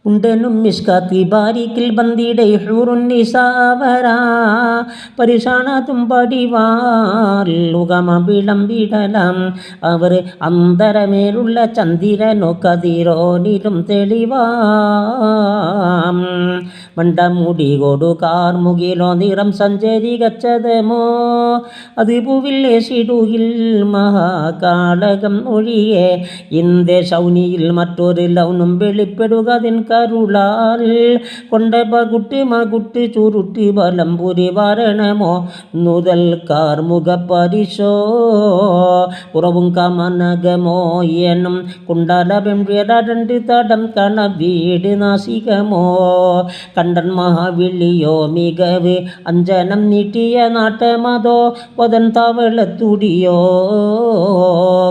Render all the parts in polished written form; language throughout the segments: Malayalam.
ഉണ്ടനും മിസ്കാത്തി ബാരിക്കിൽ ബന്ദിയുടെ ഹൂറുന്നിസാവരാ പരിശാണതും പടിവാലുകമ വിളമ്പിടലാം അവർ അന്തരമേലുള്ള ചന്ദ്രനോ കതിരോനിലും തെളിവാം മണ്ടമുടി കൊടുക്കാർ മുകിലോ നിറം സഞ്ചരികച്ചതമോ അത് പൂവില്ലേ സിടുകിൽ മഹാകാളകം ഒഴിയെ ഇന്ത്യ ശൗനിയിൽ മറ്റൊരു ലൗനും വെളിപ്പെടുകതിൻ കരുളാൽ കൊണ്ട പകുട്ട് മകുട്ട് ചുരുട്ട് വലംപുരി വരണമോ നുതൽ കാർമുഖ പരിശോ പുറവും കമനകമോ എന്നും കുണ്ടലപം രണ്ട് തടം കണ വീട് നാസികമോ കണ്ടൻ മഹാവിളിയോ മികവ് അഞ്ജനം നീട്ടിയ നാട്ടമതോ വതൻ തവളത്തുടിയോ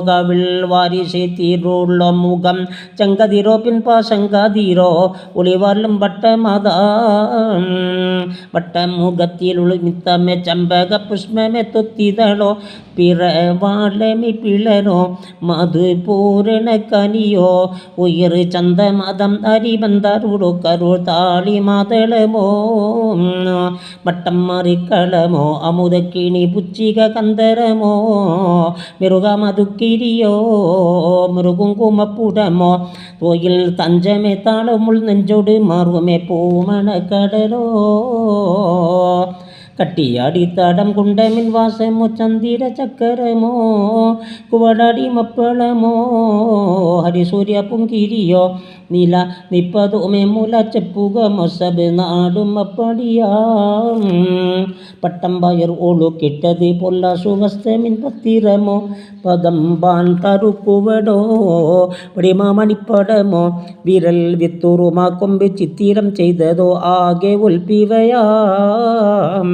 കവിൾ വാരിശി തീരുള്ള മുഖം ചങ്കതിരോ പിൻപാശങ്കതിരോ ഒളിവാലും വട്ടമുഖത്തിലുള്ള മിത്തമെ ചമ്പക പുഷ്പമെ തൊത്തിതളോ പിറവാളമി പിളരോ മധുപൂരണ കനിയോ ഉയർ ചന്തമതം അരിബന്ധരുടോ കരുൾ താളി മാതളമോ മട്ടം മറിക്കളമോ അമുദക്കിണി പുച്ചിക കന്തരമോ മിറുകമതുക്കിരിയോ മൃഗുങ്കുമപ്പുടമോ തോയിൽ തഞ്ചമേ താളമുൾ നെഞ്ചോട് മാറുമേ പൂമണ കടലോ കട്ടിയാടി തടം കുണ്ടമിൻ വാസമോ ചന്ദിര ചക്കരമോ കുവടാടി മപ്പളമോ ഹരിസൂര്യ പുങ്കിരിയോ നീല നിപ്പതുമേ മുല ചെപ്പുക മൊസബ് നാടും അപ്പടിയാം പട്ടം പയർ ഓളു കിട്ടത് പൊല്ല സുവസ്തമിൻ പത്തിരമോ പദം പാൻ തറുക്കുവടോ പടിമാമണിപ്പടമോ വിരൽ വിത്തുറുമാ കൊമ്പ് ചിത്തിരം ചെയ്തതോ ആകെ ഉൽപ്പിവയാം